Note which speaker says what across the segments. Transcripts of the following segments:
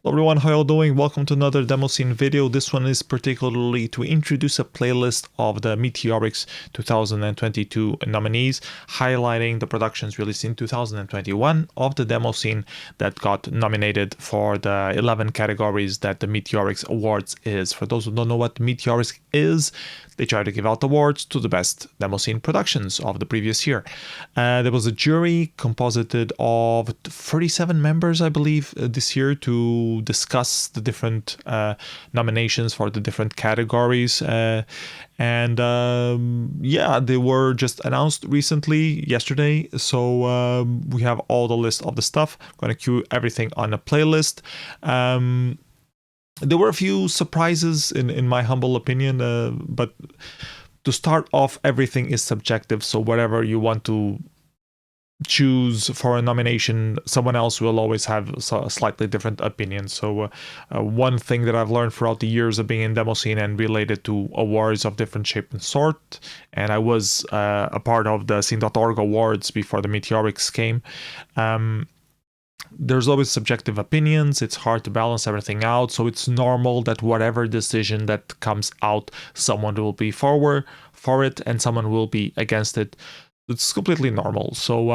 Speaker 1: Hello everyone, how y'all doing? Welcome to another demo scene video. This one is particularly to introduce a playlist of the Meteoriks 2022 nominees, highlighting the productions released in 2021 of the demo scene that got nominated for the 11 categories that the Meteoriks Awards is. For those who don't know what Meteoriks is, they try to give out awards to the best demo scene productions of the previous year. There was a jury composed of 37 members, I believe, this year to discuss the different nominations for the different categories. Yeah, they were just announced recently, yesterday. So we have all the list of the stuff. I'm going to queue everything on a playlist. There were a few surprises in my humble opinion, but to start off, everything is subjective. So whatever you want to choose for a nomination, someone else will always have a slightly different opinion. So one thing that I've learned throughout the years of being in demo scene and related to awards of different shape and sort, and I was a part of the scene.org awards before the Meteoriks came, there's always subjective opinions. It's hard to balance everything out, so it's normal that whatever decision that comes out, someone will be for it and someone will be against it. It's completely normal. So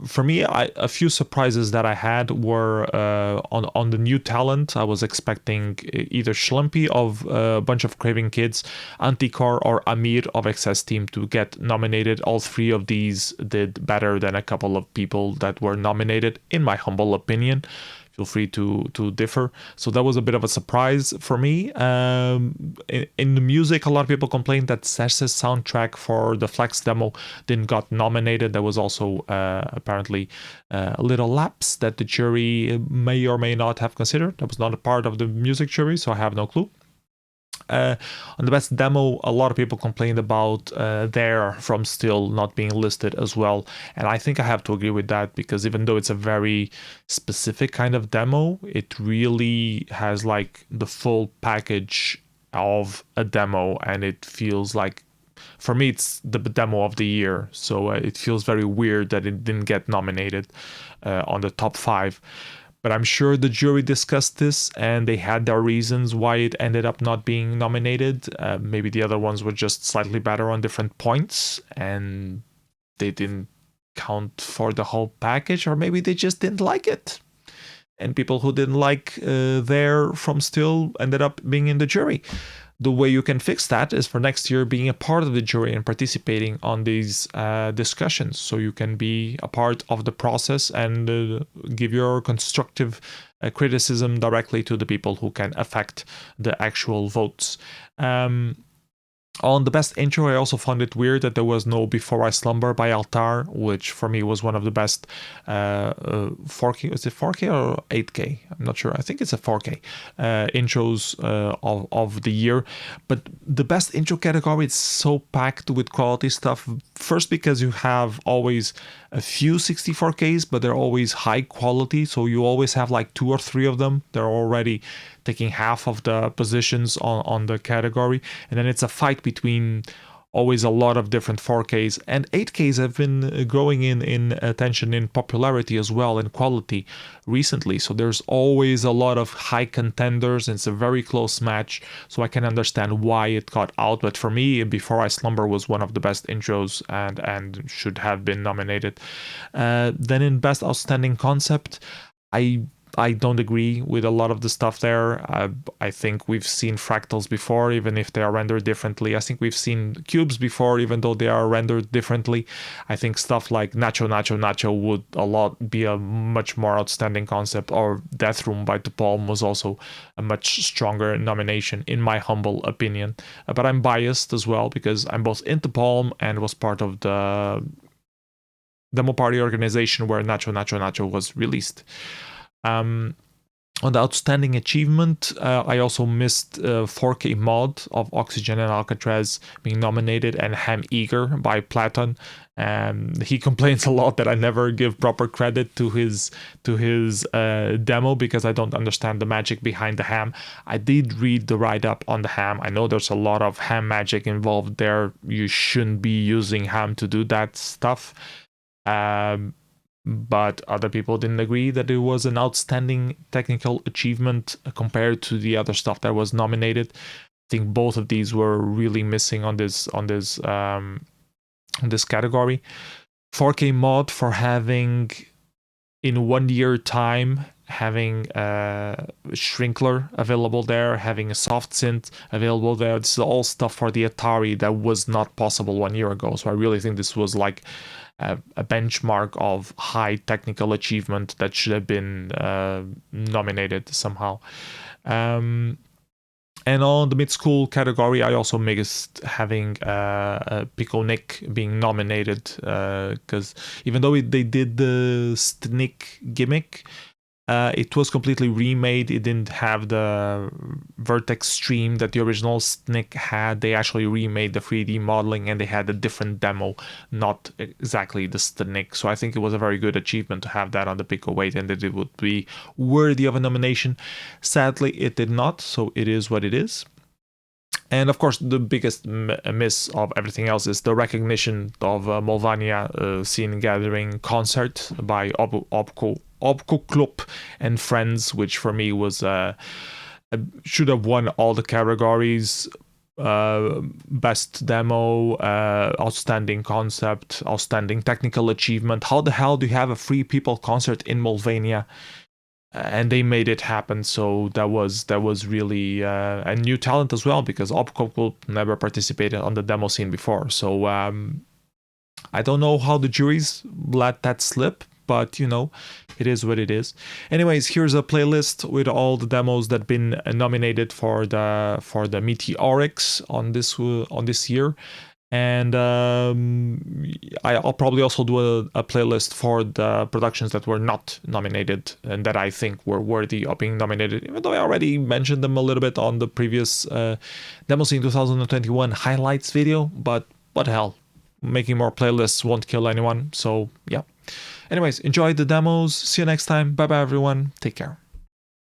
Speaker 1: for me, a few surprises that I had were on the new talent. I was expecting either Schlumpy of a bunch of Craving Kids, Antikor, or Amir of Excess Team to get nominated. All three of these did better than a couple of people that were nominated, in my humble opinion. Feel free to differ. So that was a bit of a surprise for me. In the music, a lot of people complained that Sesh's soundtrack for the Flex demo didn't got nominated. There was also apparently a little lapse that the jury may or may not have considered. That was not a part of the music jury, so I have no clue. On the best demo, a lot of people complained about There from Still not being listed as well, and I think I have to agree with that, because even though it's a very specific kind of demo, it really has like the full package of a demo, and it feels like, for me, it's the demo of the year. So it feels very weird that it didn't get nominated on the top 5. But I'm sure the jury discussed this and they had their reasons why it ended up not being nominated. Maybe the other ones were just slightly better on different points and they didn't count for the whole package, or maybe they just didn't like it. And people who didn't like There from Still ended up being in the jury. The way you can fix that is for next year being a part of the jury and participating on these discussions, so you can be a part of the process and give your constructive criticism directly to the people who can affect the actual votes. On the best intro, I also found it weird that there was no Before I Slumber by Altar, which for me was one of the best 4K, is it 4K or 8K? I'm not sure. I think it's a 4K intros of the year. But the best intro category is so packed with quality stuff. First, because you have always a few 64Ks, but they're always high quality. So you always have like 2 or 3 of them. They're already taking half of the positions on the category. And then it's a fight between always a lot of different 4Ks, and 8Ks have been growing in attention, in popularity as well, in quality recently. So there's always a lot of high contenders, and it's a very close match. So I can understand why it got out. But for me, Before I Slumber was one of the best intros and should have been nominated. Then in Best Outstanding Concept, I don't agree with a lot of the stuff there. I think we've seen fractals before, even if they are rendered differently. I think we've seen cubes before, even though they are rendered differently. I think stuff like Nacho Nacho Nacho would be a much more outstanding concept, or Death Room by De Palm was also a much stronger nomination, in my humble opinion. But I'm biased as well, because I'm both in De Palm and was part of the demo party organization where Nacho Nacho Nacho was released. On the outstanding achievement, I also missed 4K mod of Oxygen and Alcatraz being nominated, and Ham Eager by Platon. He complains a lot that I never give proper credit to his demo, because I don't understand the magic behind the ham. I did read the write-up on the ham. I know there's a lot of ham magic involved there. You shouldn't be using ham to do that stuff. but other people didn't agree that it was an outstanding technical achievement compared to the other stuff that was nominated. I think both of these were really missing on this category. 4K mod for having in 1 year time having a shrinkler available there, having a soft synth available there. This is all stuff for the Atari that was not possible 1 year ago. So I really think this was like a benchmark of high technical achievement that should have been nominated somehow. And on the mid-school category, I also missed having Pico Nick being nominated, because even though they did the Snick gimmick, it was completely remade. It didn't have the vertex stream that the original Snick had. They actually remade the 3D modeling, and they had a different demo, not exactly the Snick. So I think it was a very good achievement to have that on the Pico 8, and that it would be worthy of a nomination. Sadly, it did not, so it is what it is. And of course, the biggest miss of everything else is the recognition of Molvania Scene Gathering concert by Obco Club and Friends, which for me was should have won all the categories. Best demo, outstanding concept, outstanding technical achievement. How the hell do you have a Free People concert in Molvania? And they made it happen, so that was really a new talent as well, because Opco never participated on the demo scene before. So I don't know how the juries let that slip, but it is what it is. Anyways, here's a playlist with all the demos that been nominated for the Meteoriks on this year. And I'll probably also do a playlist for the productions that were not nominated and that I think were worthy of being nominated, even though I already mentioned them a little bit on the previous Demo Scene 2021 highlights video. But what the hell, making more playlists won't kill anyone. So yeah. Anyways, enjoy the demos. See you next time. Bye bye everyone. Take care.